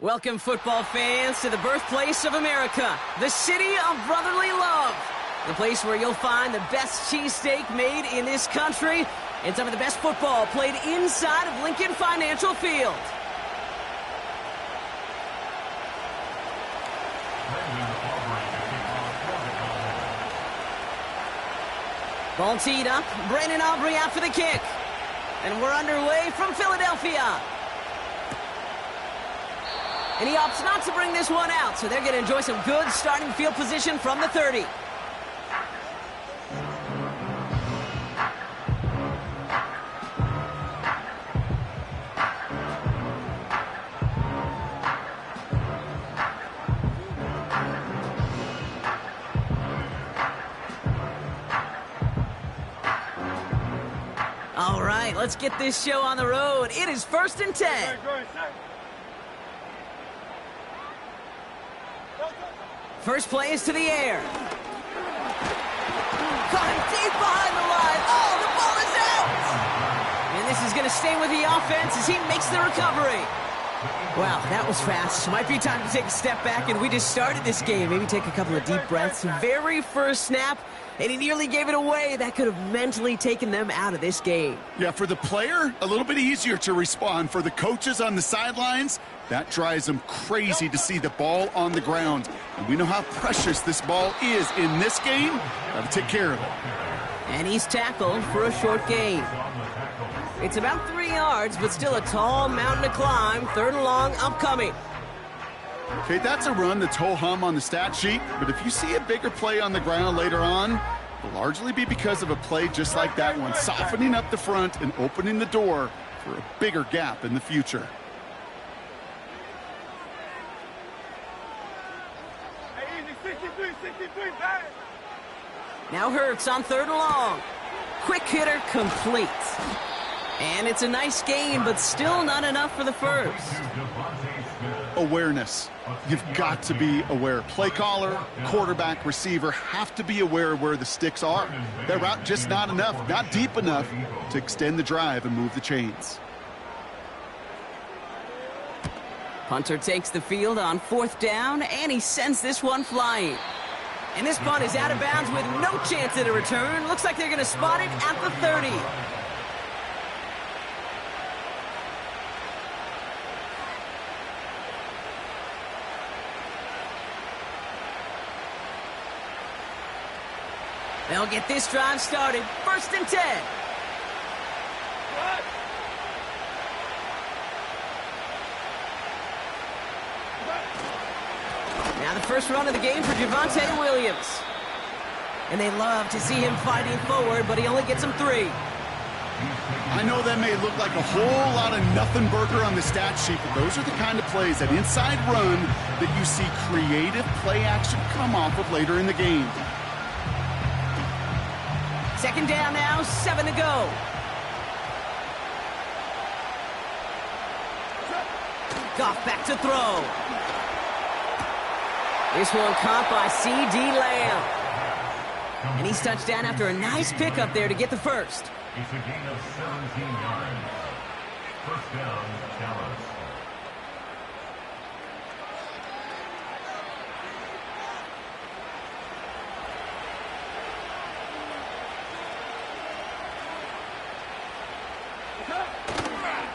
Welcome, football fans, to the birthplace of America, the city of brotherly love. The place where you'll find the best cheesesteak made in this country and some of the best football played inside of Lincoln Financial Field. Ball teed up, Brandon Aubrey out for the kick. And we're underway from Philadelphia. And he opts not to bring this one out, so they're going to enjoy some good starting field position from the 30. All right, let's get this show on the road. It is 1st and 10. First play is to the air. Caught him deep behind the line. Oh, the ball is out! And this is going to stay with the offense as he makes the recovery. Wow, that was fast. Might be time to take a step back, and we just started this game. Maybe take a couple of deep breaths. Very first snap, and he nearly gave it away. That could have mentally taken them out of this game. Yeah, for the player, a little bit easier to respond. For the coaches on the sidelines, that drives them crazy to see the ball on the ground. And we know how precious this ball is in this game. Got to take care of it. And he's tackled for a short gain. It's about 3 yards, but still a tall mountain to climb. 3rd and long upcoming. Okay, that's a run that's ho-hum on the stat sheet, but if you see a bigger play on the ground later on, it'll largely be because of a play just like that one, softening up the front and opening the door for a bigger gap in the future. Now Hurts on 3rd and long. Quick hitter complete. And it's a nice gain, but still not enough for the first. Awareness. You've got to be aware. Play caller, quarterback, receiver have to be aware of where the sticks are. That route just not enough, not deep enough to extend the drive and move the chains. Punter takes the field on 4th down, and he sends this one flying. And this punt is out of bounds with no chance at a return. Looks like they're going to spot it at the 30. They'll get this drive started. 1st and 10. Now the first run of the game for Javonte Williams. And they love to see him fighting forward, but he only gets them 3. I know that may look like a whole lot of nothing burger on the stat sheet, but those are the kind of plays, that inside run, that you see creative play action come off of later in the game. 2nd down now, 7 to go. Goff back to throw. This one caught by C.D. Lamb. And he's touched down after a nice pickup there to get the first. It's a gain of 17 yards. 1st down, Dallas.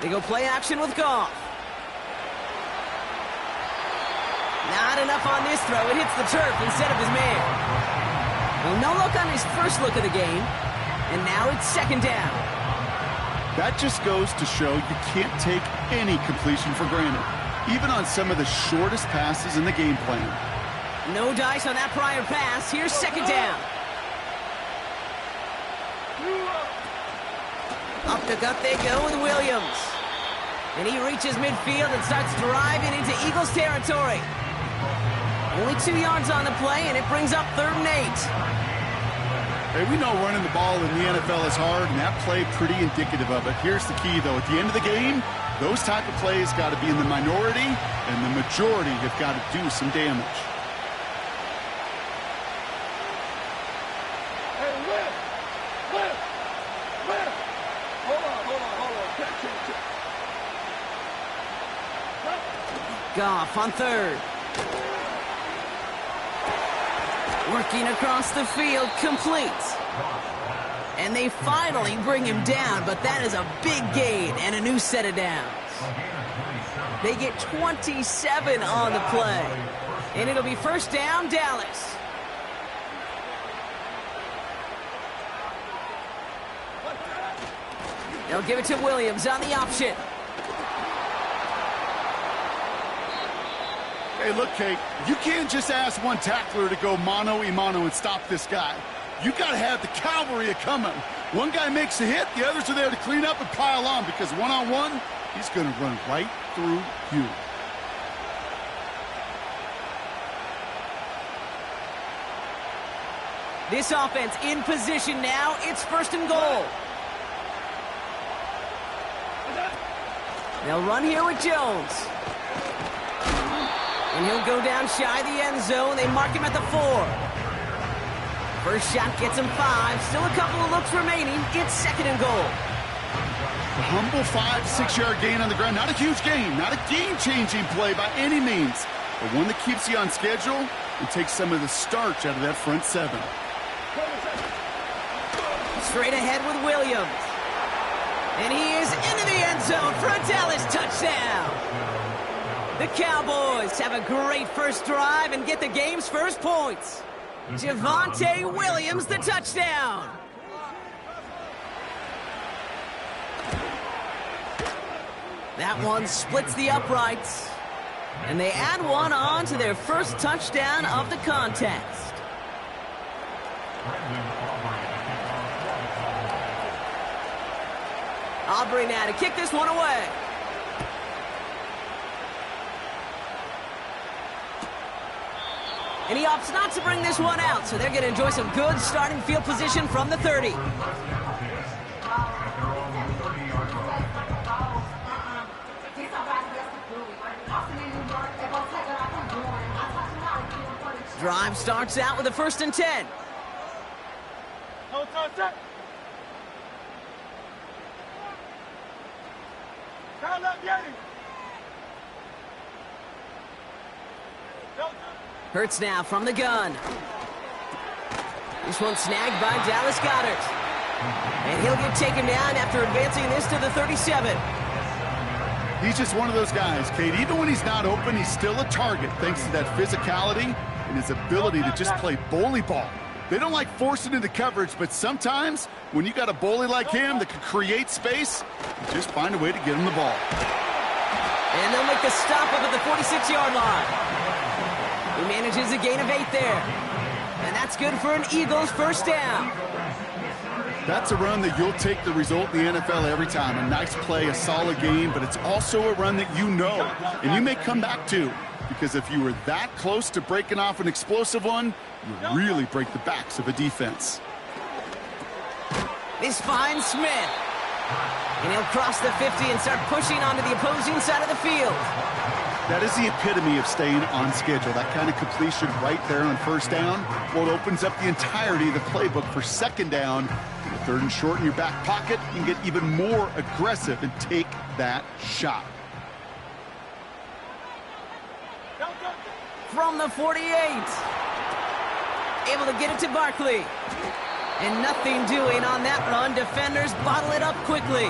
They go play action with Goff. Not enough on this throw. It hits the turf instead of his man. Well, no look on his first look of the game. And now it's 2nd down. That just goes to show you can't take any completion for granted, even on some of the shortest passes in the game plan. No dice on that prior pass. Here's 2nd down. Up the gut they go with Williams. And he reaches midfield and starts driving into Eagles territory. Only 2 yards on the play, and it brings up 3rd and 8. Hey, we know running the ball in the NFL is hard, and that play pretty indicative of it. Here's the key, though. At the end of the game, those type of plays got to be in the minority, and the majority have got to do some damage. Hey, Will! Hold on. Goff on third. Working across the field, complete. And they finally bring him down, but that is a big gain and a new set of downs. They get 27 on the play. And it'll be first down, Dallas. They'll give it to Williams on the option. Hey, look, Kate, you can't just ask one tackler to go mano-a-mano and stop this guy. You got to have the cavalry coming. One guy makes a hit, the others are there to clean up and pile on, because one-on-one, he's going to run right through you. This offense in position now. It's first and goal. They'll run here with Jones. And he'll go down shy of the end zone. They mark him at the 4. First shot gets him 5. Still a couple of looks remaining. It's second and goal. A humble 5-6 yard gain on the ground. Not a huge gain. Not a game-changing play by any means. But one that keeps you on schedule and takes some of the starch out of that front 7. Straight ahead with Williams. And he is into the end zone for a Dallas touchdown. The Cowboys have a great first drive and get the game's first points. Javonte Williams, the touchdown. That one splits the uprights. And they add one on to their first touchdown of the contest. Aubrey now to kick this one away. And he opts not to bring this one out, so they're going to enjoy some good starting field position from the 30. Drive starts out with a first and 10. Hurts now from the gun. This one snagged by Dallas Goedert. And he'll get taken down after advancing this to the 37. He's just one of those guys, Kate. Even when he's not open, he's still a target thanks to that physicality and his ability to just play bully ball. They don't like forcing into coverage, but sometimes when you got a bully like him that can create space, you just find a way to get him the ball. And they'll make the stop up at the 46-yard line. He manages a gain of 8 there. And that's good for an Eagles first down. That's a run that you'll take the result in the NFL every time. A nice play, a solid game, but it's also a run that you know, and you may come back to. Because if you were that close to breaking off an explosive one, you really break the backs of a defense. This finds Smith. And he'll cross the 50 and start pushing onto the opposing side of the field. That is the epitome of staying on schedule. That kind of completion right there on first down. Well, it opens up the entirety of the playbook for second down. The third and short in your back pocket, you can get even more aggressive and take that shot. From the 48. Able to get it to Barkley. And nothing doing on that run. Defenders bottle it up quickly.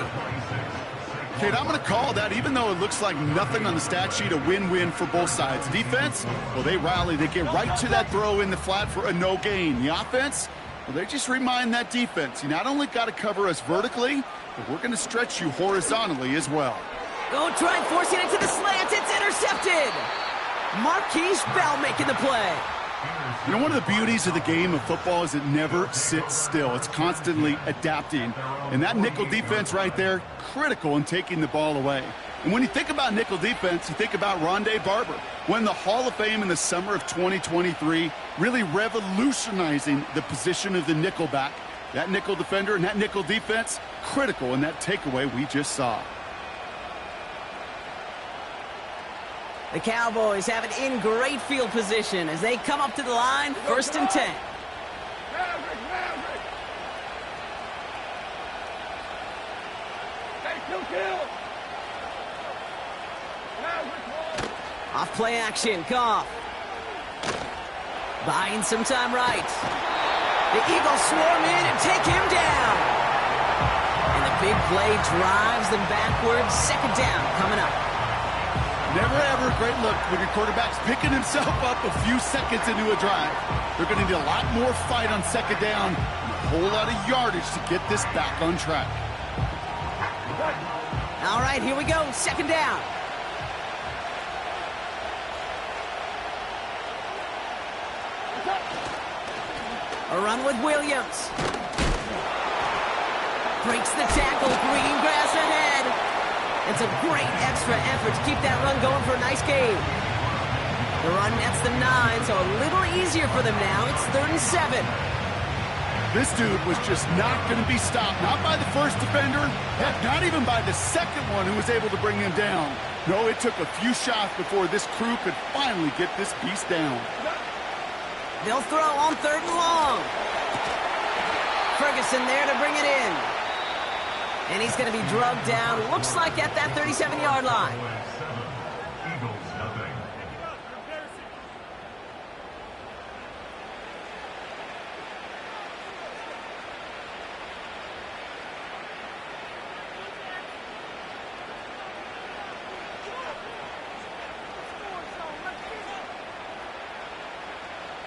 Kate, I'm going to call that, even though it looks like nothing on the stat sheet, a win-win for both sides. Defense, well, they rally. They get right to that throw in the flat for a no gain. The offense, well, they just remind that defense, you not only got to cover us vertically, but we're going to stretch you horizontally as well. Go try forcing it to the slant. It's intercepted. Marquise Bell making the play. You know, one of the beauties of the game of football is it never sits still. It's constantly adapting. And that nickel defense right there, critical in taking the ball away. And when you think about nickel defense, you think about Rondé Barber, won the Hall of Fame in the summer of 2023, really revolutionizing the position of the nickel back. That nickel defender and that nickel defense, critical in that takeaway we just saw. The Cowboys have it in great field position as they come up to the line, first and 10. Off play action, Goff. Buying some time right. The Eagles swarm in and take him down. And the big play drives them backwards. Second down coming up. Never ever a great look when your quarterback's picking himself up a few seconds into a drive. They're going to need a lot more fight on second down and a whole lot of yardage to get this back on track. All right, here we go. Second down. A run with Williams. Breaks the tackle. Green grass ahead. It's a great extra effort to keep that run going for a nice game. The run nets them 9, so a little easier for them now. It's 3rd and 7. This dude was just not going to be stopped. Not by the first defender. Heck, not even by the second one who was able to bring him down. No, it took a few shots before this crew could finally get this beast down. They'll throw on 3rd and long. Ferguson there to bring it in. And he's going to be drugged down, looks like at that 37-yard line. Eagles nothing.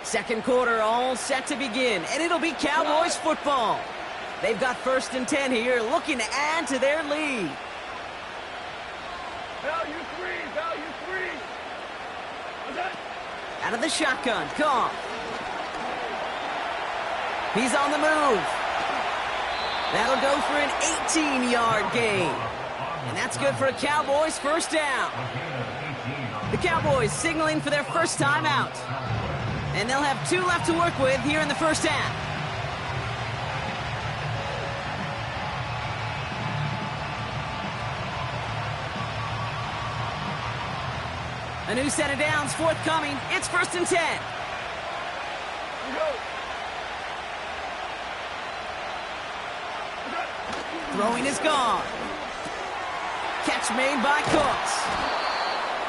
Second quarter all set to begin, and it'll be Cowboys football. They've got 1st and 10 here, looking to add to their lead. Value three. Out of the shotgun, Goff. He's on the move. That'll go for an 18-yard gain. And that's good for a Cowboys first down. The Cowboys signaling for their first time out. And they'll have 2 left to work with here in the first half. A new set of downs forthcoming. It's 1st and 10. Throwing is gone. Catch made by Cooks.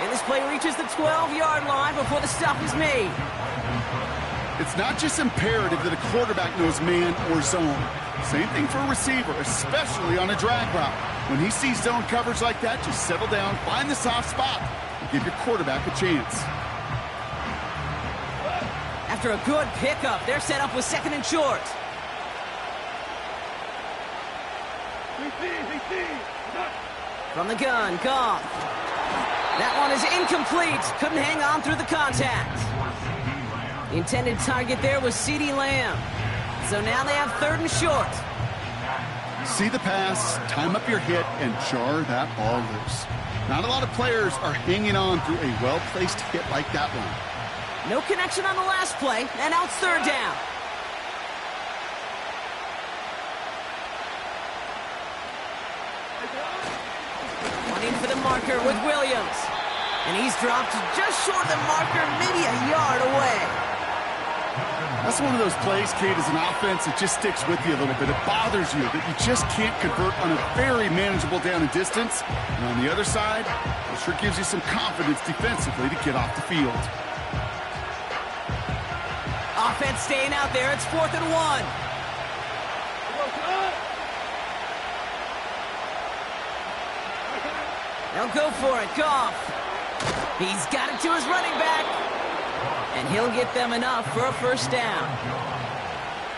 And this play reaches the 12-yard line before the stop is made. It's not just imperative that a quarterback knows man or zone. Same thing for a receiver, especially on a drag route. When he sees zone coverage like that, just settle down, find the soft spot, and give your quarterback a chance. After a good pickup, they're set up with 2nd and short. From the gun, Goff. That one is incomplete. Couldn't hang on through the contact. The intended target there was CeeDee Lamb. So now they have 3rd and short. See the pass, time up your hit, and jar that ball loose. Not a lot of players are hanging on through a well-placed hit like that one. No connection on the last play, and now it's 3rd down. Running for the marker with Williams. And he's dropped just short of the marker, maybe a yard away. That's one of those plays, Kate, as an offense, it just sticks with you a little bit. It bothers you that you just can't convert on a very manageable down and distance. And on the other side, it sure gives you some confidence defensively to get off the field. Offense staying out there. It's 4th and 1. They'll go for it. Goff. He's got it to his running back. And he'll get them enough for a first down.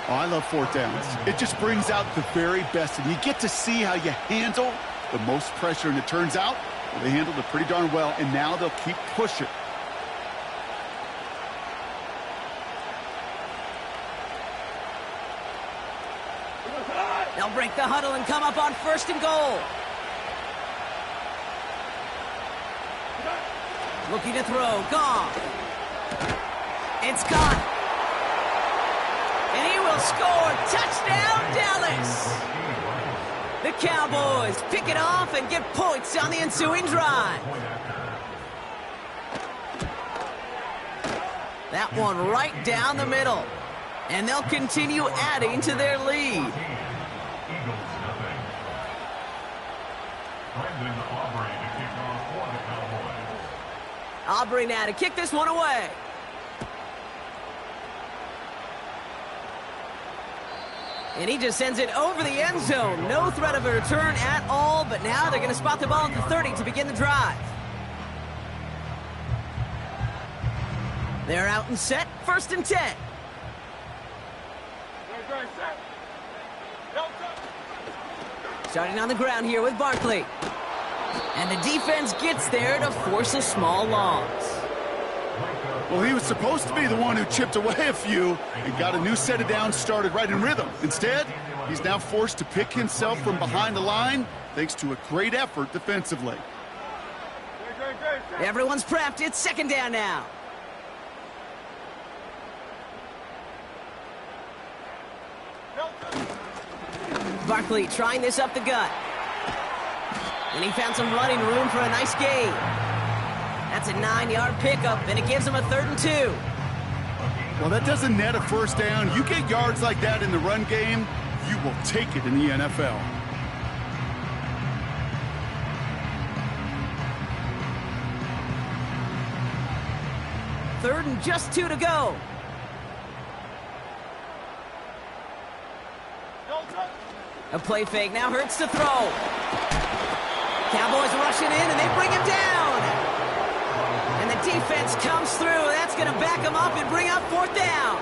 Oh, I love 4th downs. It just brings out the very best, and you get to see how you handle the most pressure, and it turns out well, they handled it pretty darn well, and now they'll keep pushing. They'll break the huddle and come up on 1st and goal. Looking to throw. Goff. It's caught. And he will score. Touchdown, Dallas. The Cowboys pick it off and get points on the ensuing drive. That one right down the middle. And they'll continue adding to their lead. Eagles nothing. Brendan Aubrey to kick off for the Cowboys. Aubrey now to kick this one away. And he just sends it over the end zone. No threat of a return at all, but now they're going to spot the ball at the 30 to begin the drive. They're out and set, 1st and 10. Starting on the ground here with Barkley. And the defense gets there to force a small loss. Well, he was supposed to be the one who chipped away a few and got a new set of downs started right in rhythm. Instead, he's now forced to pick himself from behind the line thanks to a great effort defensively. Everyone's prepped. It's 2nd down now. Barkley trying this up the gut. And he found some running room for a nice gain. That's a 9-yard pickup, and it gives him a 3rd and 2. Well, that doesn't net a 1st down. You get yards like that in the run game, you will take it in the NFL. Third and just 2 to go. A play fake now hurts to throw. Cowboys rushing in, and they bring him down. And the defense comes through. That's going to back him up and bring up 4th down.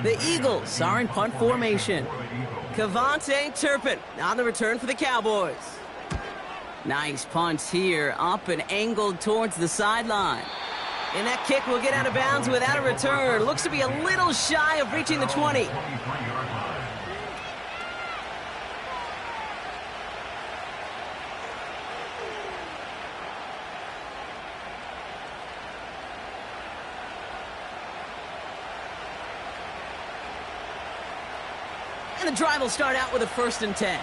The Eagles are in punt formation. Kavontae Turpin on the return for the Cowboys. Nice punt here, up and angled towards the sideline. And that kick will get out of bounds without a return. Looks to be a little shy of reaching the 20. And the drive will start out with a 1st and 10.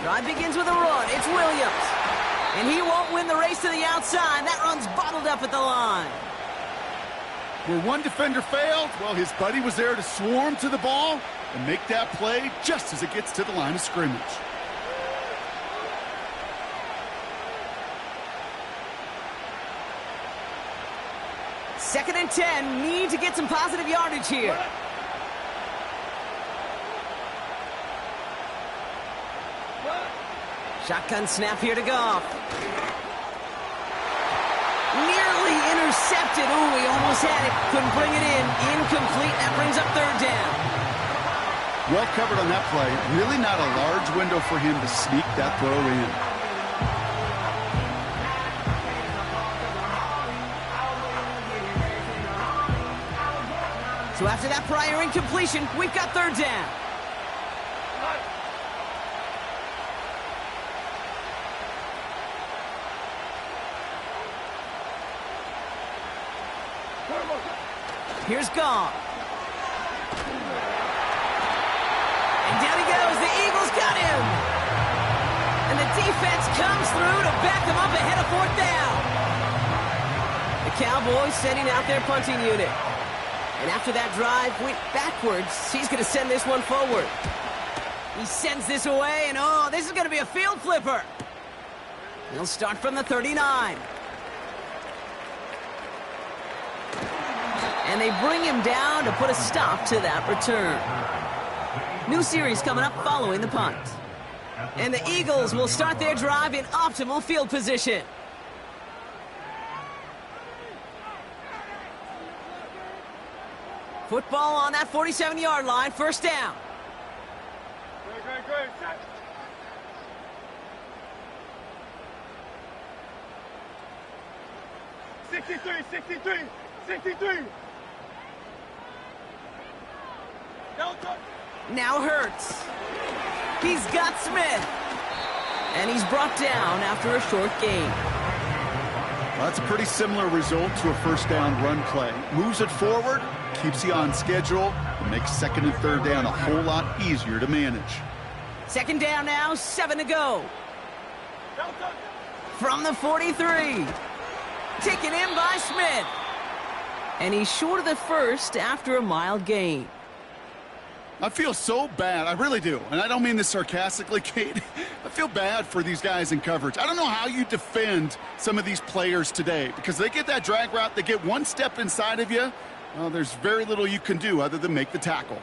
Drive begins with a run. It's Williams. And he won't win the race to the outside. That run's bottled up at the line. Where one defender failed, well, his buddy was there to swarm to the ball and make that play just as it gets to the line of scrimmage. Second and 10. Need to get some positive yardage here. Shotgun snap here to Goff. Nearly intercepted. Ooh, he almost had it. Couldn't bring it in. Incomplete. That brings up 3rd down. Well covered on that play. Really not a large window for him to sneak that throw in. So after that prior incompletion, we've got 3rd down. Here's Goff. And down he goes. The Eagles got him. And the defense comes through to back him up ahead of 4th down. The Cowboys sending out their punting unit. And after that drive went backwards, he's going to send this one forward. He sends this away, and oh, this is going to be a field flipper. He'll start from the 39. And they bring him down to put a stop to that return. New series coming up following the punt. And the Eagles will start their drive in optimal field position. Football on that 47-yard line, 1st down. Good. 63. Now Hurts. He's got Smith. And he's brought down after a short gain. Well, that's a pretty similar result to a 1st down run play. Moves it forward, keeps you on schedule, and makes 2nd and 3rd down a whole lot easier to manage. 2nd down now, 7 to go. From the 43. Taken in by Smith. And he's short of the first after a mild gain. I feel so bad. I really do. And I don't mean this sarcastically, Kate. I feel bad for these guys in coverage. I don't know how you defend some of these players today because they get that drag route, they get one step inside of you. Well, there's very little you can do other than make the tackle.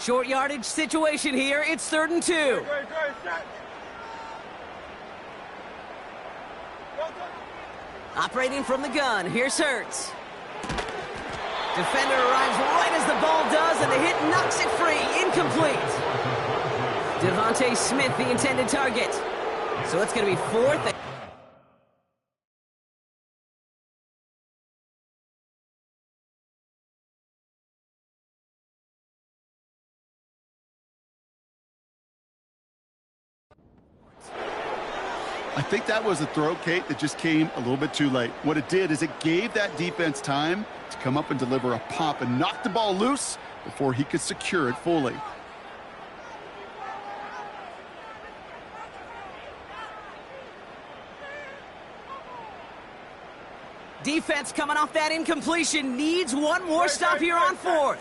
Short yardage situation here. It's 3rd and 2. Operating from the gun. Here's Hurts. Defender arrives right as the ball does, and the hit knocks it free. Incomplete. Devontae Smith, the intended target. So it's going to be 4th. I think that was a throw, Kate, that just came a little bit too late. What it did is it gave that defense time to come up and deliver a pop and knock the ball loose before he could secure it fully. Defense coming off that incompletion needs one more stop here on 4th.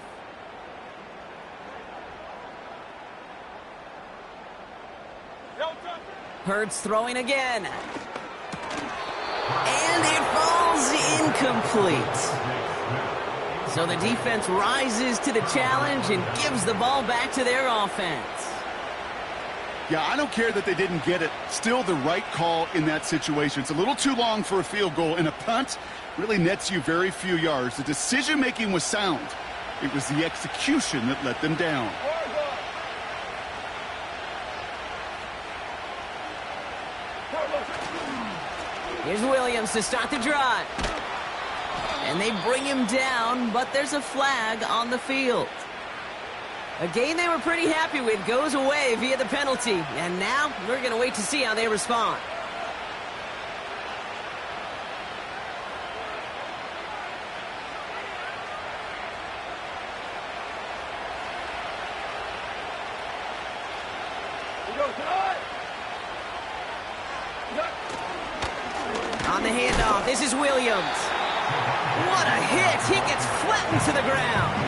Hurts throwing again. And it falls incomplete. So the defense rises to the challenge and gives the ball back to their offense. Yeah, I don't care that they didn't get it. Still the right call in that situation. It's a little too long for a field goal, and a punt really nets you very few yards. The decision-making was sound. It was the execution that let them down. Here's Williams to start the drive. And they bring him down, but there's a flag on the field. A game they were pretty happy with goes away via the penalty. And now we're going to wait to see how they respond. On the handoff, this is Williams. What a hit! He gets flattened to the ground.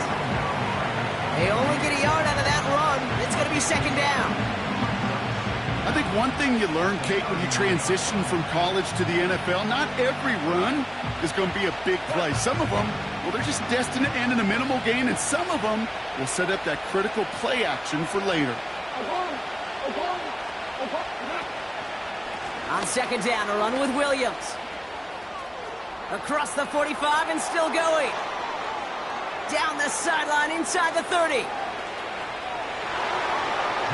They only get a yard out of that run. It's going to be 2nd down. I think one thing you learn, Kate, when you transition from college to the NFL, not every run is going to be a big play. Some of them, well, they're just destined to end in a minimal gain, and some of them will set up that critical play action for later. On 2nd down, a run with Williams. Across the 45 and still going. Down the sideline inside the 30.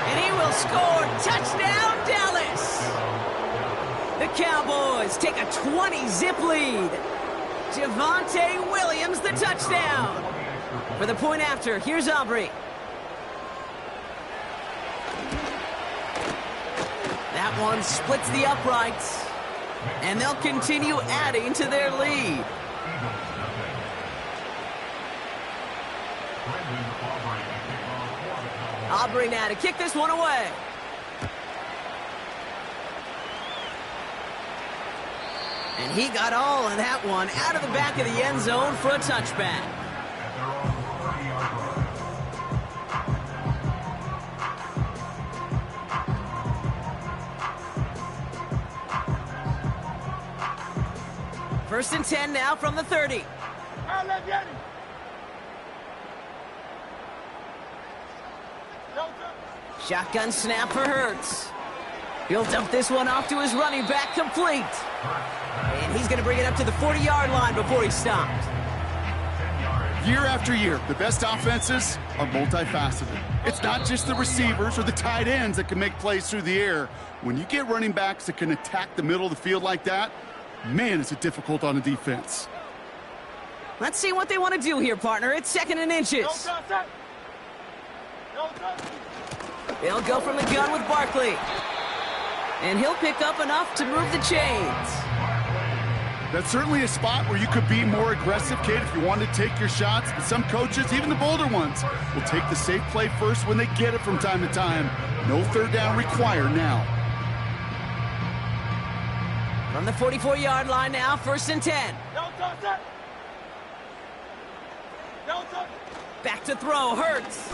And he will score. Touchdown, Dallas. The Cowboys take a 20-zip lead. Javonte Williams, the touchdown. For the point after, here's Aubrey. That one splits the uprights, and they'll continue adding to their lead. Aubrey now to kick this one away. And he got all of that one out of the back of the end zone for a touchback. First and 10 now from the 30. Shotgun snap for Hurts. He'll dump this one off to his running back, complete. And he's going to bring it up to the 40-yard line before he stopped. Year after year, the best offenses are multifaceted. It's not just the receivers or the tight ends that can make plays through the air. When you get running backs that can attack the middle of the field like that, man, is it difficult on a defense. Let's see what they want to do here, partner. It's 2nd and inches. They'll go from the gun with Barkley. And he'll pick up enough to move the chains. That's certainly a spot where you could be more aggressive, Kate, if you want to take your shots. But some coaches, even the bolder ones, will take the safe play first when they get it from time to time. No 3rd down required now. From the 44-yard line now, 1st and 10. Don't touch it. Don't touch it. Back to throw, Hurts.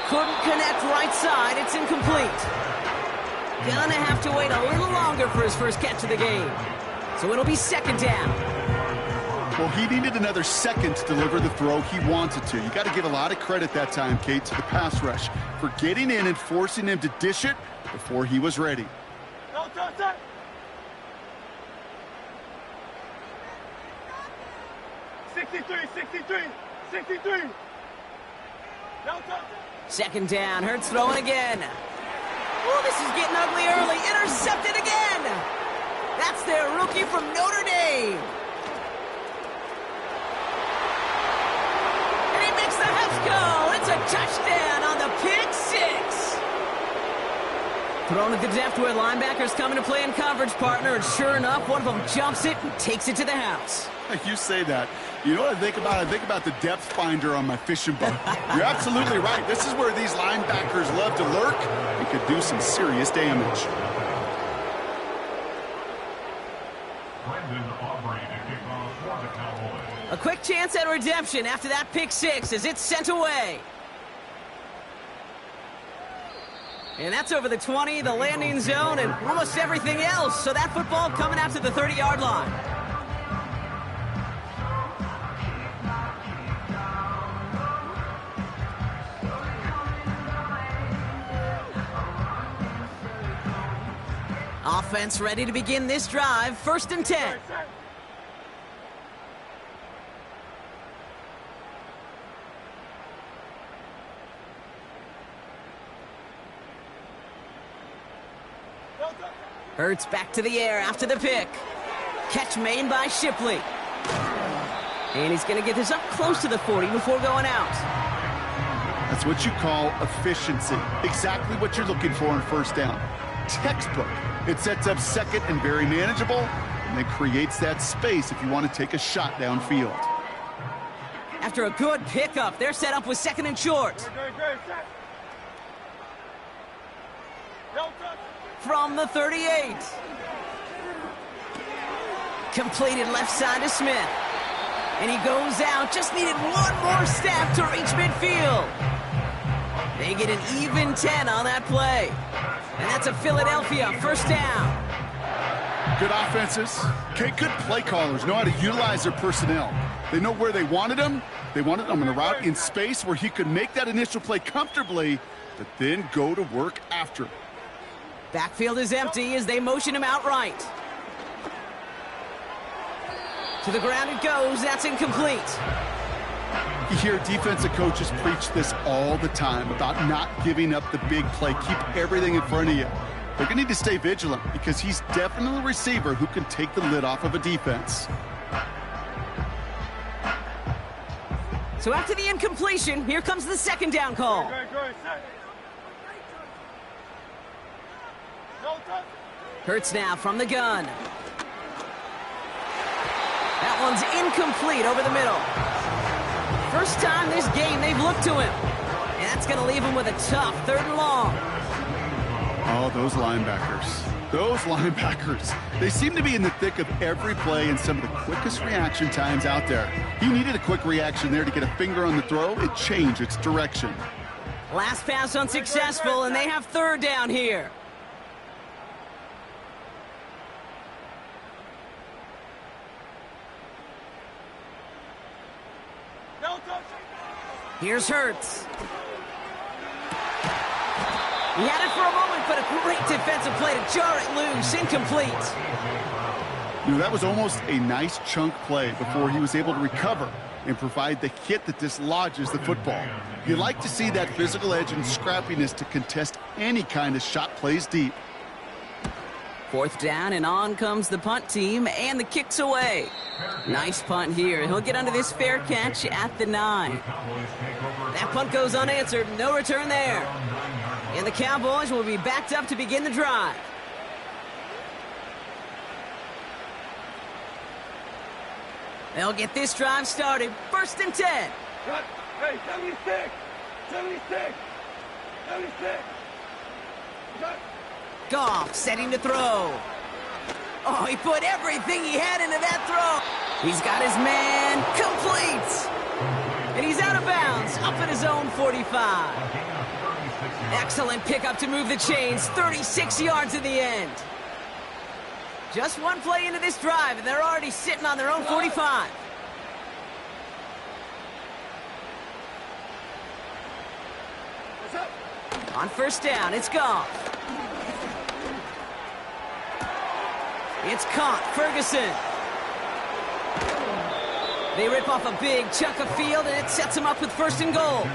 Couldn't connect right side, it's incomplete. Gonna have to wait a little longer for his first catch of the game. So it'll be 2nd down. Well, he needed another second to deliver the throw he wanted to. You got to give a lot of credit that time, Kate, to the pass rush for getting in and forcing him to dish it before he was ready. Don't touch it. Sixty-three. Don't touch it. 2nd down, Hurts throwing again. Oh, this is getting ugly early. Intercepted again. That's their rookie from Notre Dame. And he makes the Hefs go. It's a touchdown on the pick 6. Thrown at the depth where linebackers coming to play in coverage, partner. And sure enough, one of them jumps it and takes it to the house. You say that. You know what I think about? I think about the depth finder on my fishing boat. You're absolutely right. This is where these linebackers love to lurk and could do some serious damage. A quick chance at redemption after that pick 6 as it's sent away. And that's over the 20, the landing zone, and almost everything else. So that football coming out to the 30-yard line. Offense ready to begin this drive. 1st and 10. Hurts back to the air after the pick. Catch made by Shipley. And he's going to get this up close to the 40 before going out. That's what you call efficiency. Exactly what you're looking for on 1st down. Textbook. It sets up 2nd and very manageable, and then creates that space if you want to take a shot downfield. After a good pickup, they're set up with 2nd and short. From the 38. Completed left side to Smith. And he goes out, just needed one more step to reach midfield. They get an even 10 on that play. And that's a Philadelphia 1st down. Good offenses. Okay, good play callers know how to utilize their personnel. They know where they wanted him. They wanted him on a route in space where he could make that initial play comfortably, but then go to work after. Backfield is empty as they motion him out right. To the ground it goes. That's incomplete. You hear defensive coaches preach this all the time about not giving up the big play. Keep everything in front of you. They're going to need to stay vigilant because he's definitely a receiver who can take the lid off of a defense. So after the incompletion, here comes the 2nd down call. Hurts now from the gun. That one's incomplete over the middle. First time this game they've looked to him. And that's going to leave him with a tough 3rd and long. Oh, those linebackers. Those linebackers. They seem to be in the thick of every play and some of the quickest reaction times out there. He needed a quick reaction there to get a finger on the throw. It changed its direction. Last pass unsuccessful, and they have 3rd down here. Here's Hurts. He had it for a moment, but a great defensive play to jar it loose. Incomplete. You know, that was almost a nice chunk play before he was able to recover and provide the hit that dislodges the football. You like to see that physical edge and scrappiness to contest any kind of shot plays deep. 4th down, and on comes the punt team, and the kick's away. Nice punt here. He'll get under this fair catch at the 9. That punt goes unanswered. No return there. And the Cowboys will be backed up to begin the drive. They'll get this drive started. 1st and 10. Hey, 76. 76. 76. Goff setting to throw. Oh, he put everything he had into that throw. He's got his man complete. And he's out of bounds, up at his own 45. Excellent pickup to move the chains, 36 yards in the end. Just one play into this drive, and they're already sitting on their own 45. On first down, it's Goff. It's caught, Ferguson. They rip off a big chunk of field, and it sets them up with first and goal.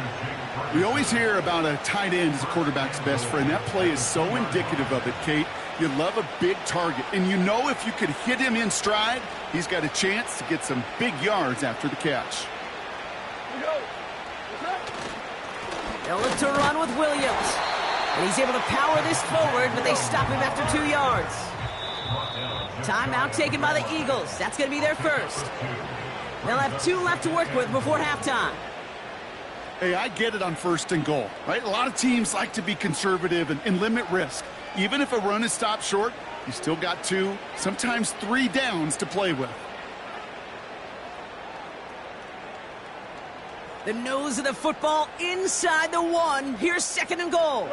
We always hear about a tight end as a quarterback's best friend. That play is so indicative of it, Kate. You love a big target, and you know if you could hit him in stride, he's got a chance to get some big yards after the catch. They'll look to run with Williams. And he's able to power this forward, but they stop him after 2 yards. Timeout taken by the Eagles. That's going to be their first. They'll have 2 left to work with before halftime. Hey, I get it on first and goal, right? A lot of teams like to be conservative and limit risk. Even if a run is stopped short, you still got 2, sometimes 3 downs to play with. The nose of the football inside the 1. Here's second and goal.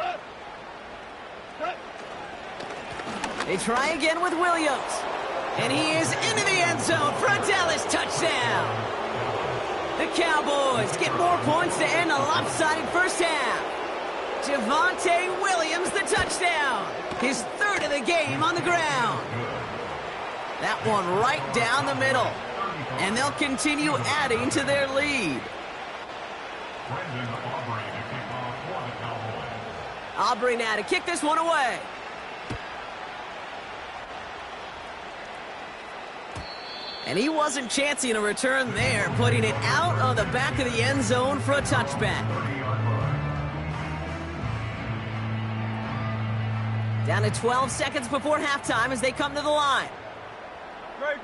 They try again with Williams. And he is into the end zone for a Dallas touchdown. The Cowboys get more points to end a lopsided first half. Javonte Williams, the touchdown. His 3rd of the game on the ground. That one right down the middle. And they'll continue adding to their lead. Aubrey now to kick this one away. And he wasn't chancing a return there, putting it out on the back of the end zone for a touchback. Down to 12 seconds before halftime as they come to the line. Great,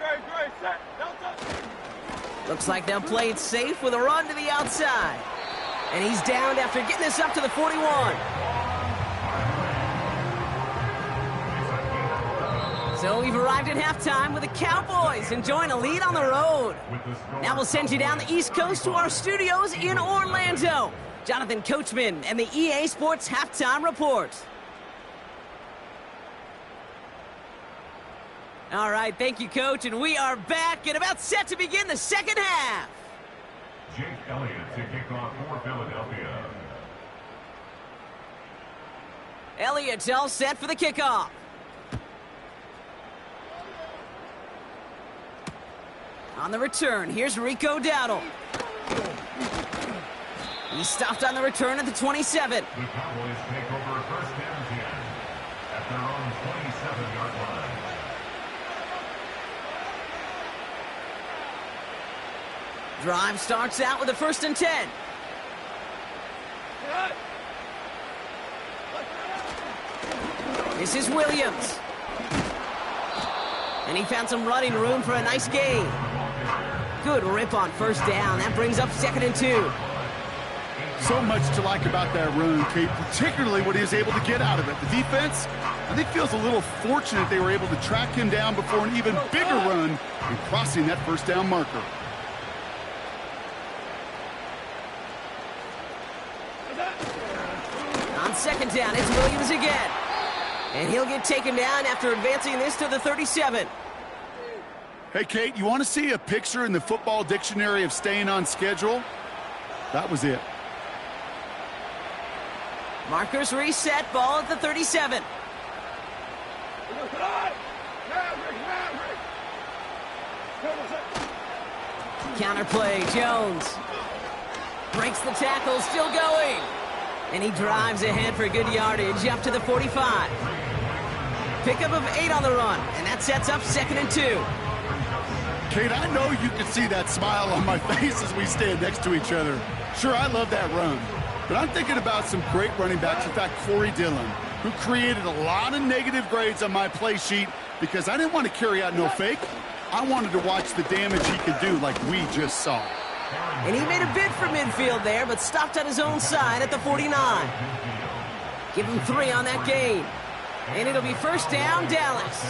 set, no touch. Looks like they'll play it safe with a run to the outside. And he's downed after getting this up to the 41. So we've arrived at halftime with the Cowboys enjoying a lead on the road. Now we'll send you down the East Coast to our studios in Orlando. Jonathan Coachman and the EA Sports Halftime Report. All right, thank you, Coach, and we are back and about set to begin the second half. Jake Elliott to kick off for Philadelphia. Elliott's all set for the kickoff. On the return, here's Rico Dowdle. He's stopped on the return at the 27. The Cowboys take over first and 10 at their own 27-yard line. Drive starts out with a 1st and 10. This is Williams. And he found some running room for a nice gain. Good rip on first down. That brings up 2nd and 2. So much to like about that run, Kate, particularly what he was able to get out of it. The defense, I think, feels a little fortunate they were able to track him down before an even bigger run and crossing that first down marker. On 2nd down, it's Williams again. And he'll get taken down after advancing this to the 37. Hey, Kate, you want to see a picture in the football dictionary of staying on schedule? That was it. Markers reset, ball at the 37. Counterplay, Jones. Breaks the tackle, still going. And he drives ahead for good yardage up to the 45. Pickup of 8 on the run, and that sets up 2nd and 2. Kate, I know you can see that smile on my face as we stand next to each other. Sure, I love that run, but I'm thinking about some great running backs. In fact, Corey Dillon, who created a lot of negative grades on my play sheet because I didn't want to carry out no fake. I wanted to watch the damage he could do like we just saw. And he made a bid for midfield there, but stopped on his own side at the 49. Give him 3 on that gain. And it'll be first down, Dallas.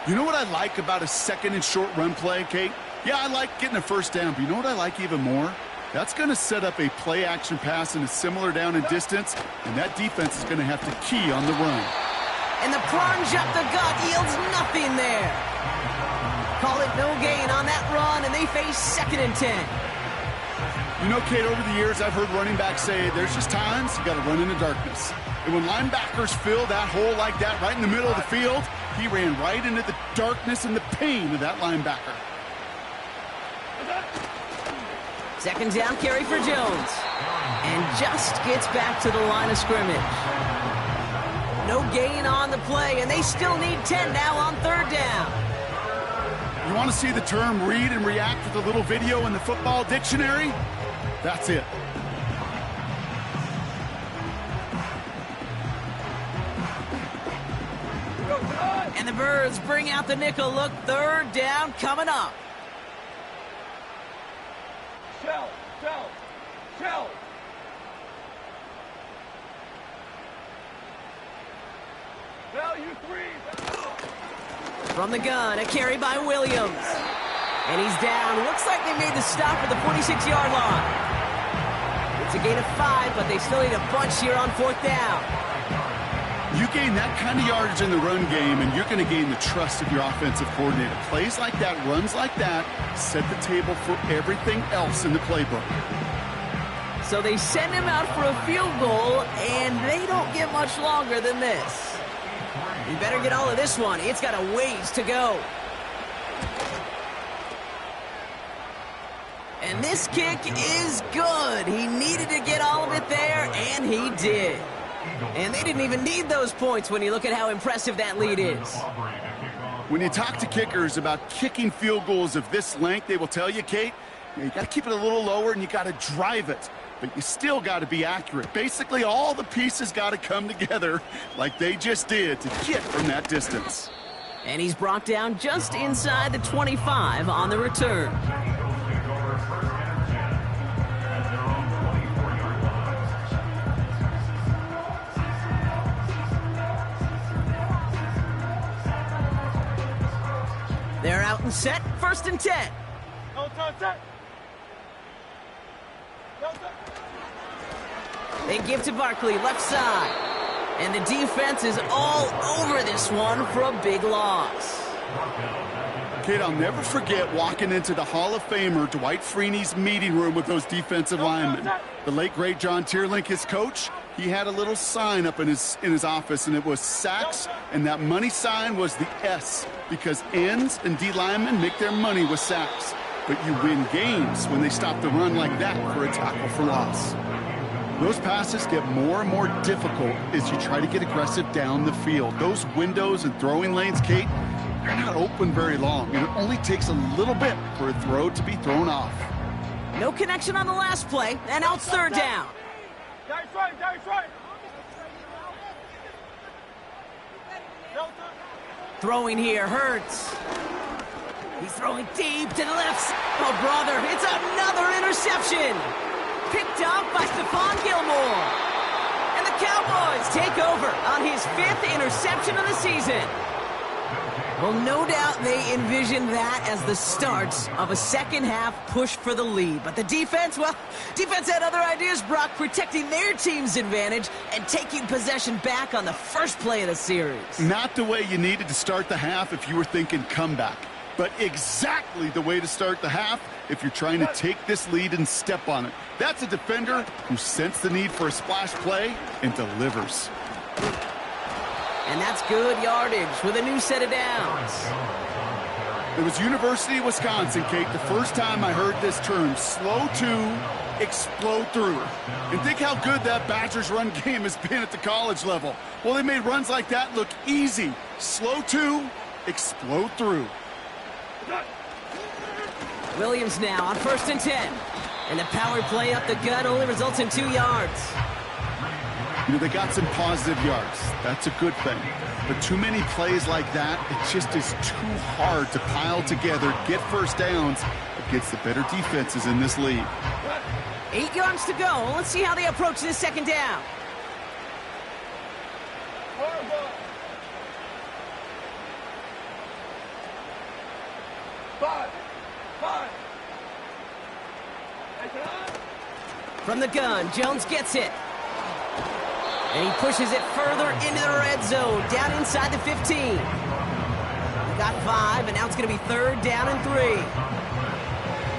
You know what I like about a second and short run play, Kate? Yeah, I like getting a first down, but you know what I like even more? That's going to set up a play-action pass in a similar down and distance, and that defense is going to have to key on the run. And the plunge up the gut yields nothing there. Call it no gain on that run, and they face 2nd and 10. You know, Kate, over the years, I've heard running backs say there's just times you got to run in the darkness. And when linebackers fill that hole like that right in the middle of the field, he ran right into the darkness and the pain of that linebacker. 2nd down carry for Jones. And just gets back to the line of scrimmage. No gain on the play, and they still need 10 now on 3rd down. You want to see the term read and react with a little video in the football dictionary? That's it. And the Birds bring out the nickel look. 3rd down coming up. Shell. Value 3. From the gun, a carry by Williams. And he's down. Looks like they made the stop at the 46-yard line. It's a gain of 5, but they still need a bunch here on 4th down. You gain that kind of yardage in the run game, and you're going to gain the trust of your offensive coordinator. Plays like that, runs like that, set the table for everything else in the playbook. So they send him out for a field goal, and they don't get much longer than this. You better get all of this one. It's got a ways to go. And this kick is good. He needed to get all of it there, and he did. And they didn't even need those points when you look at how impressive that lead is. When you talk to kickers about kicking field goals of this length, they will tell you, Kate, you got to keep it a little lower and you got to drive it. But you still got to be accurate. Basically, all the pieces got to come together like they just did to get from that distance. And he's brought down just inside the 25 on the return. They're out and set, 1st and 10. They give to Barkley, left side. And the defense is all over this one for a big loss. Kid, I'll never forget walking into the Hall of Famer Dwight Freeney's meeting room with those defensive linemen. The late, great John Tierlink, his coach, he had a little sign up in his office, and it was sacks, and that money sign was the S, because ends and D linemen make their money with sacks. But you win games when they stop the run like that for a tackle for loss. Those passes get more and more difficult as you try to get aggressive down the field. Those windows and throwing lanes, Kate, they're not open very long, and it only takes a little bit for a throw to be thrown off. No connection on the last play, and now it's 3rd down. That's right. Throwing here hurts. He's throwing deep to the left. Oh, brother, it's another interception. Picked up by Stephon Gilmore. And the Cowboys take over on his 5th interception of the season. Well, no doubt they envisioned that as the start of a second-half push for the lead. But the defense had other ideas, Brock, protecting their team's advantage and taking possession back on the first play of the series. Not the way you needed to start the half if you were thinking comeback, but exactly the way to start the half if you're trying to take this lead and step on it. That's a defender who sensed the need for a splash play and delivers. And that's good yardage with a new set of downs. It was University of Wisconsin, Kate, the first time I heard this term, slow to explode through. And think how good that Badgers run game has been at the college level. Well, they made runs like that look easy. Slow to explode through. Williams now on 1st and 10. And the power play up the gut only results in 2 yards. You know, they got some positive yards. That's a good thing. But too many plays like that, it just is too hard to pile together, get first downs against the better defenses in this league. 8 yards to go. Let's see how they approach this 2nd down. Horrible. 5. From the gun, Jones gets it. And he pushes it further into the red zone, down inside the 15. We got 5, and now it's going to be 3rd down and 3.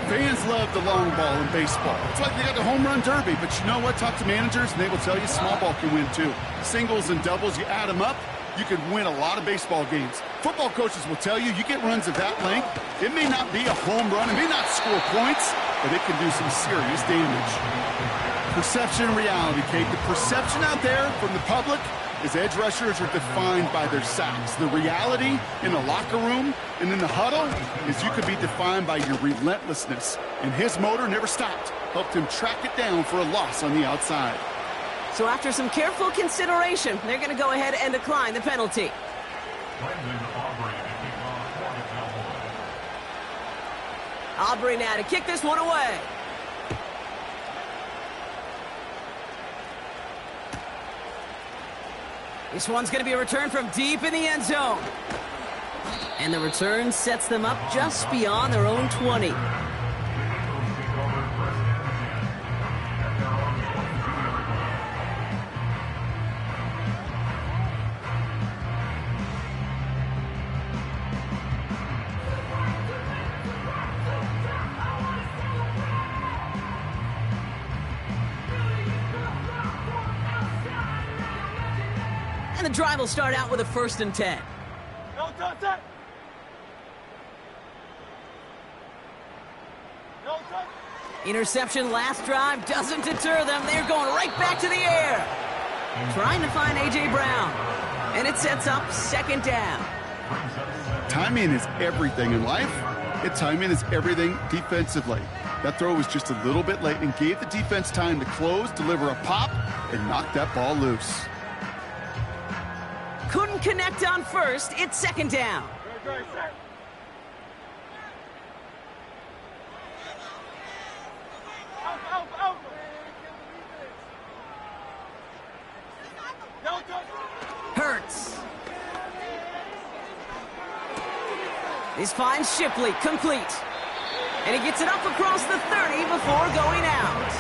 Fans love the long ball in baseball. It's like they got the home run derby, but you know what? Talk to managers, and they will tell you small ball can win too. Singles and doubles, you add them up, you could win a lot of baseball games. Football coaches will tell you get runs of that length. It may not be a home run, it may not score points, but it can do some serious damage. Perception and reality, Kate. The perception out there from the public is edge rushers are defined by their sacks. The reality in the locker room and in the huddle is you could be defined by your relentlessness. And his motor never stopped. Helped him track it down for a loss on the outside. So after some careful consideration, they're going to go ahead and decline the penalty. Aubrey now to kick this one away. This one's going to be a return from deep in the end zone. And the return sets them up just beyond their own 20. And the drive will start out with a 1st and 10. No touch. No touch. Interception last drive doesn't deter them. They're going right back to the air. Trying to find A.J. Brown. And it sets up 2nd down. Timing is everything in life, and timing is everything defensively. That throw was just a little bit late and gave the defense time to close, deliver a pop, and knock that ball loose. Couldn't connect on 1st. It's 2nd down. Good, set. Out. No touch. Hurts. This finds Shipley, complete. And he gets it up across the 30 before going out.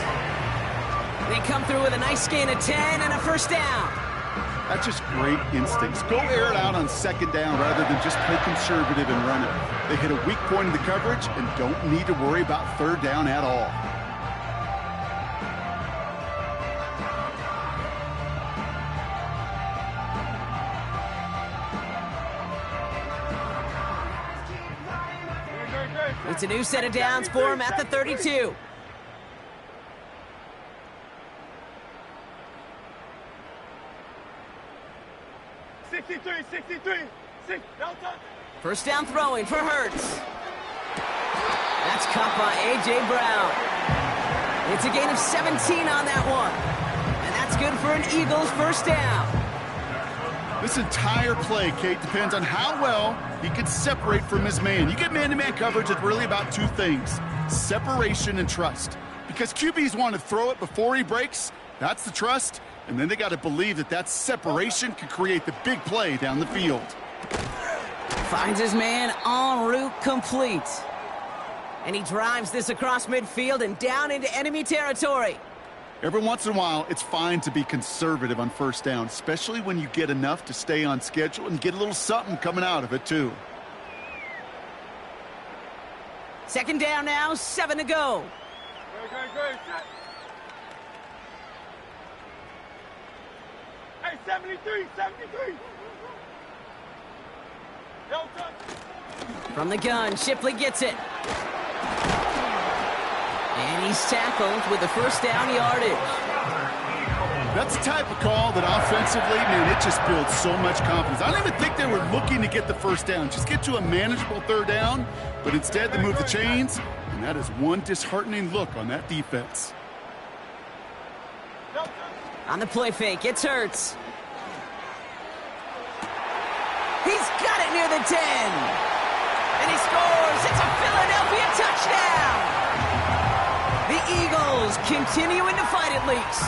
They come through with a nice gain of 10 and a 1st down. That's just great instincts. Go air it out on 2nd down rather than just play conservative and run it. They hit a weak point in the coverage and don't need to worry about 3rd down at all. It's a new set of downs for him at the 32. No touch. 1st down throwing for Hurts. That's caught by A.J. Brown. It's a gain of 17 on that one. And that's good for an Eagles 1st down. This entire play, Kate, depends on how well he can separate from his man. You get man-to-man coverage, it's really about 2 things, separation and trust. Because QBs want to throw it before he breaks, that's the trust, and then they got to believe that separation can create the big play down the field. Finds his man en route, complete. And he drives this across midfield and down into enemy territory. Every once in a while, it's fine to be conservative on 1st down, especially when you get enough to stay on schedule and get a little something coming out of it, too. 2nd down now, 7 to go. Good. Set. Hey, 73. No touch. From the gun, Shipley gets it. And he's tackled with the 1st down yardage. That's the type of call that offensively, man, it just builds so much confidence. I don't even think they were looking to get the 1st down. Just get to a manageable 3rd down, but instead they move the chains, and that is one disheartening look on that defense. No touch. On the play fake, it's Hurts. He's got it near the 10. And he scores. It's a Philadelphia touchdown. The Eagles continuing to fight at least.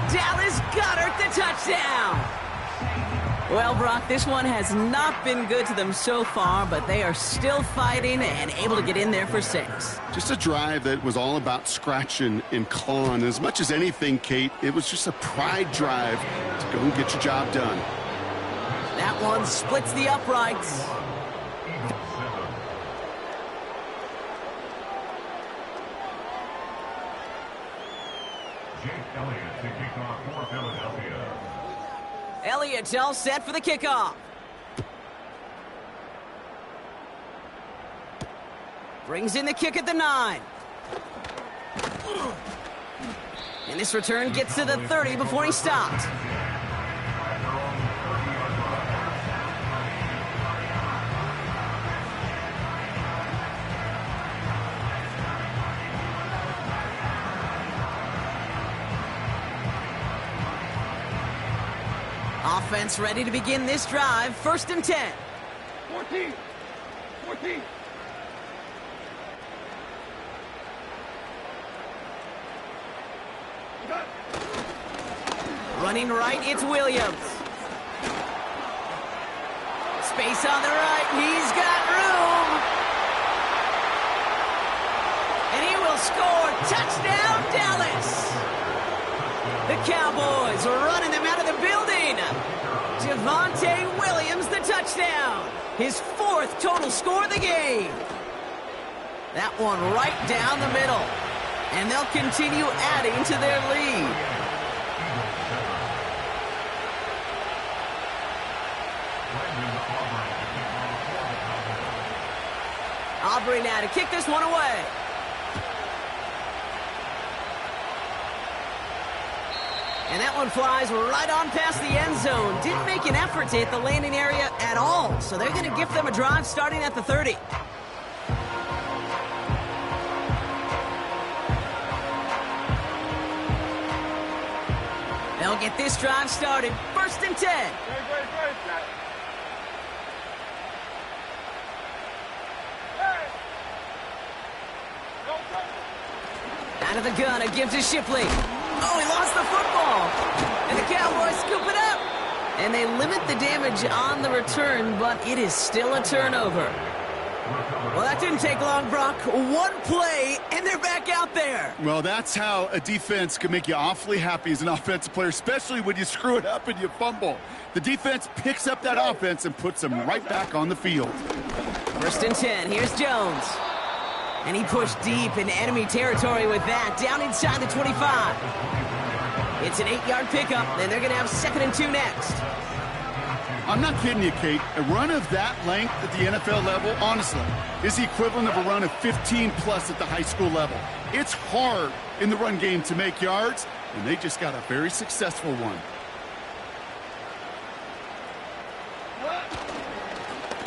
Dallas Goedert the touchdown. Well, Brock, this one has not been good to them so far, but they are still fighting and able to get in there for 6. Just a drive that was all about scratching and clawing. As much as anything, Kate, it was just a pride drive to go and get your job done. That one splits the uprights. Jake Elliott to kick off for Philadelphia. Elliott's all set for the kickoff. Brings in the kick at the 9. And this return gets to the 30 before he stopped. Offense ready to begin this drive. 1st and 10. 14. 14. Running right, it's Williams. Space on the right, he's got room. And he will score. Touchdown, Dallas. The Cowboys are running them out of the building. Javonte Williams, the touchdown. His 4th total score of the game. That one right down the middle. And they'll continue adding to their lead. Aubrey now to kick this one away. And that one flies right on past the end zone. Didn't make an effort to hit the landing area at all. So they're going to give them a drive starting at the 30. They'll get this drive started. 1st and 10. Great, set. Hey. Out of the gun, it gives to Shipley. Oh, he lost the football. And the Cowboys scoop it up. And they limit the damage on the return, but it is still a turnover. Well, that didn't take long, Brock. One play, and they're back out there. Well, that's how a defense can make you awfully happy as an offensive player, especially when you screw it up and you fumble. The defense picks up that offense and puts them right back on the field. 1st and 10. Here's Jones. And he pushed deep in enemy territory with that, down inside the 25. It's an 8-yard pickup, and they're going to have 2nd and 2 next. I'm not kidding you, Kate. A run of that length at the NFL level, honestly, is the equivalent of a run of 15-plus at the high school level. It's hard in the run game to make yards, and they just got a very successful one.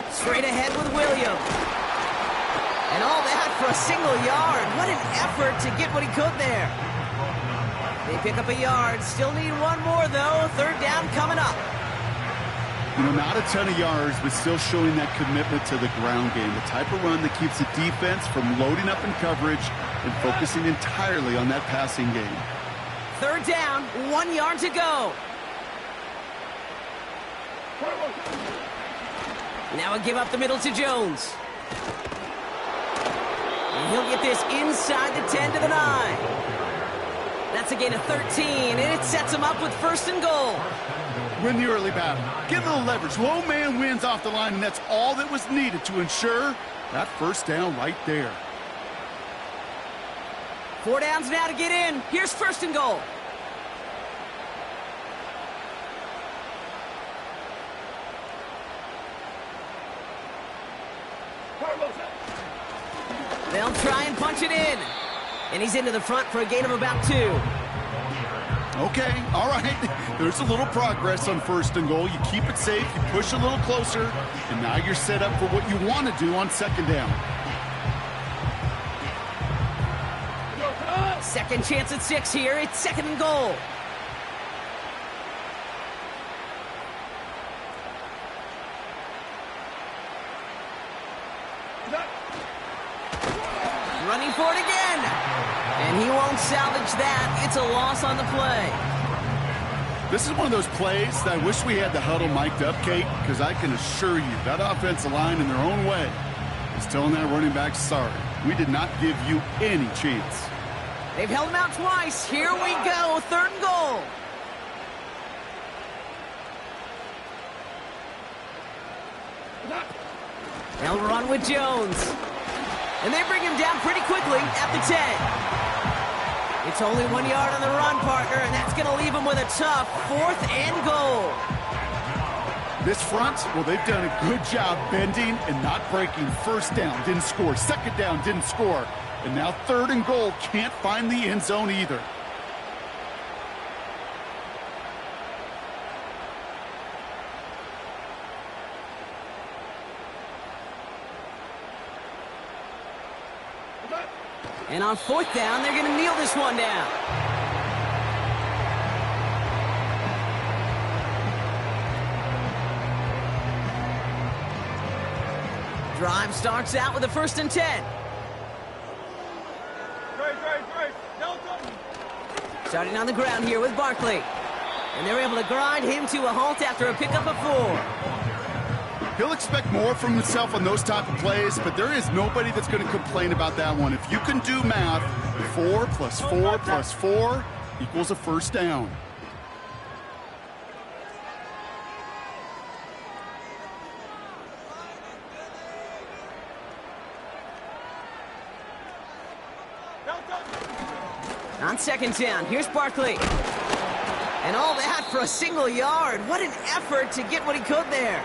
Straight ahead with Williams. And all that for a single yard. What an effort to get what he could there. They pick up a yard. Still need one more, though. 3rd down coming up. You know, not a ton of yards, but still showing that commitment to the ground game. The type of run that keeps the defense from loading up in coverage and focusing entirely on that passing game. 3rd down, 1 yard to go. Now a give up the middle to Jones. And he'll get this inside the 10 to the 9. That's a gain of 13, and it sets him up with 1st and goal. Win the early battle. Get a little leverage. Low man wins off the line, and that's all that was needed to ensure that 1st down right there. 4 downs now to get in. Here's 1st and goal. They'll try and punch it in. And he's into the front for a gain of about 2. Okay, all right. There's a little progress on 1st and goal. You keep it safe, you push a little closer, and now you're set up for what you want to do on 2nd down. 2nd chance at 6 here. It's 2nd and goal. Running for it again. And he won't salvage that. It's a loss on the play. This is one of those plays that I wish we had the huddle mic'd up, Kate, because I can assure you that offensive line in their own way is telling that running back, sorry, we did not give you any chance. They've held him out twice. Here we go, 3rd and goal. They'll run with Jones. And they bring him down pretty quickly at the 10. It's only 1 yard on the run, partner, and that's going to leave him with a tough 4th and goal. This front, well, they've done a good job bending and not breaking. 1st down, didn't score. 2nd down, didn't score. And now 3rd and goal, can't find the end zone either. And on 4th down, they're going to kneel this one down. Drive starts out with a 1st and 10. Starting on the ground here with Barkley. And they're able to grind him to a halt after a pickup of 4. He'll expect more from himself on those type of plays, but there is nobody that's going to complain about that one. If you can do math, 4 plus 4 plus 4 equals a 1st down. On 2nd down, here's Barkley. And all that for a single yard. What an effort to get what he could there.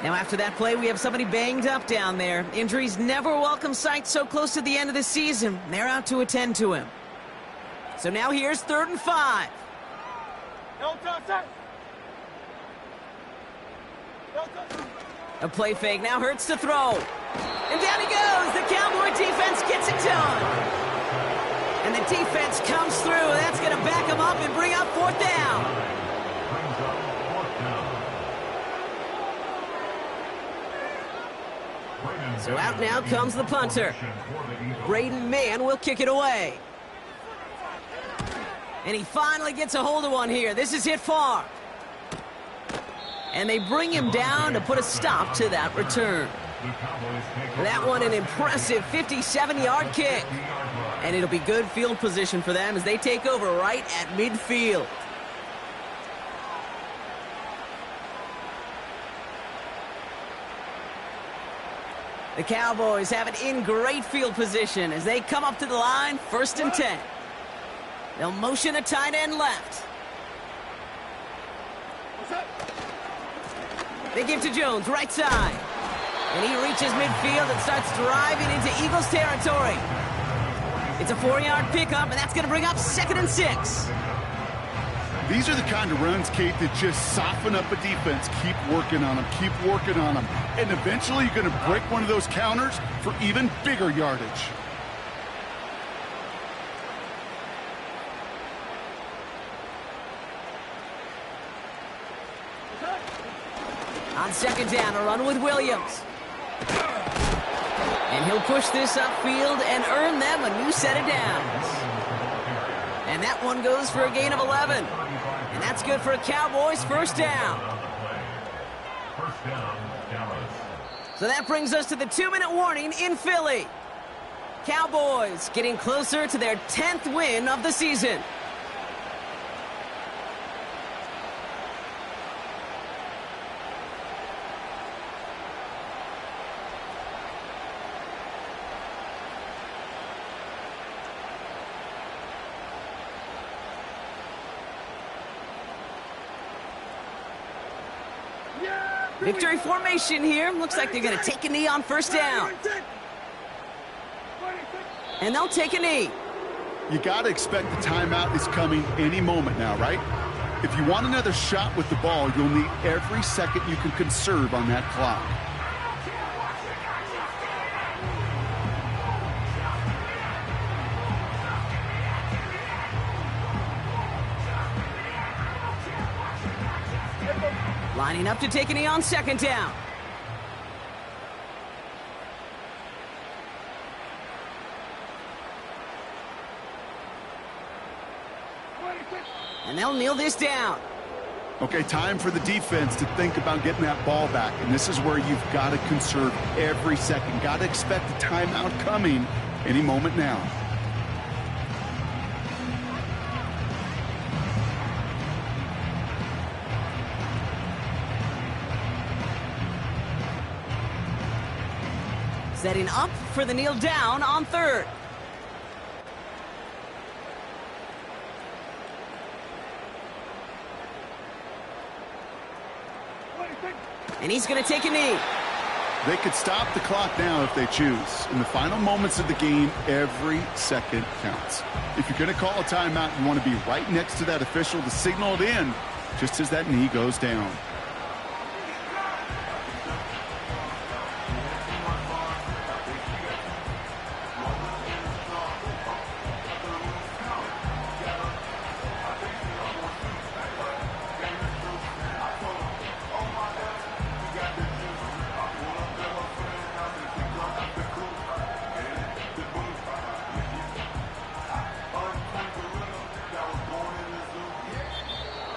Now after that play, we have somebody banged up down there. Injuries never a welcome sight so close to the end of the season. They're out to attend to him. So now here's 3rd and 5. A play fake now hurts to throw. And down he goes. The Cowboy defense gets it done. And the defense comes through. That's going to back him up and bring up 4th down. So out now comes the punter. Braden Mann will kick it away. And he finally gets a hold of one here. This is hit far. And they bring him down to put a stop to that return. That one an impressive 57-yard kick. And it'll be good field position for them as they take over right at midfield. The Cowboys have it in great field position as they come up to the line, 1st and 10. They'll motion a tight end left. They give to Jones, right side. And he reaches midfield and starts driving into Eagles territory. It's a 4-yard pickup, and that's going to bring up 2nd and 6. These are the kind of runs, Kate, that just soften up a defense. Keep working on them, keep working on them. And eventually you're going to break one of those counters for even bigger yardage. On 2nd down, a run with Williams. And he'll push this upfield and earn them a new set of downs. And that one goes for a gain of 11. And that's good for a Cowboys 1st down. So that brings us to the 2-minute warning in Philly. Cowboys getting closer to their 10th win of the season. Victory formation here. Looks like they're going to take a knee on 1st down. And they'll take a knee. You got to expect the timeout is coming any moment now, right? If you want another shot with the ball, you'll need every second you can conserve on that clock. Lining up to take a knee on 2nd down. And they'll kneel this down. Okay, time for the defense to think about getting that ball back. And this is where you've got to conserve every second. Got to expect a timeout coming any moment now. Setting up for the kneel down on third. And he's going to take a knee. They could stop the clock now if they choose. In the final moments of the game, every second counts. If you're going to call a timeout, you want to be right next to that official to signal it in just as that knee goes down.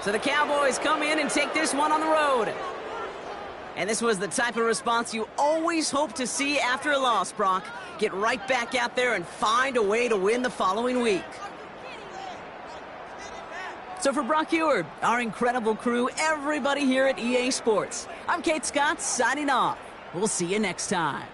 So the Cowboys come in and take this one on the road. And this was the type of response you always hope to see after a loss, Brock. Get right back out there and find a way to win the following week. So for Brock Eward, our incredible crew, everybody here at EA Sports, I'm Kate Scott signing off. We'll see you next time.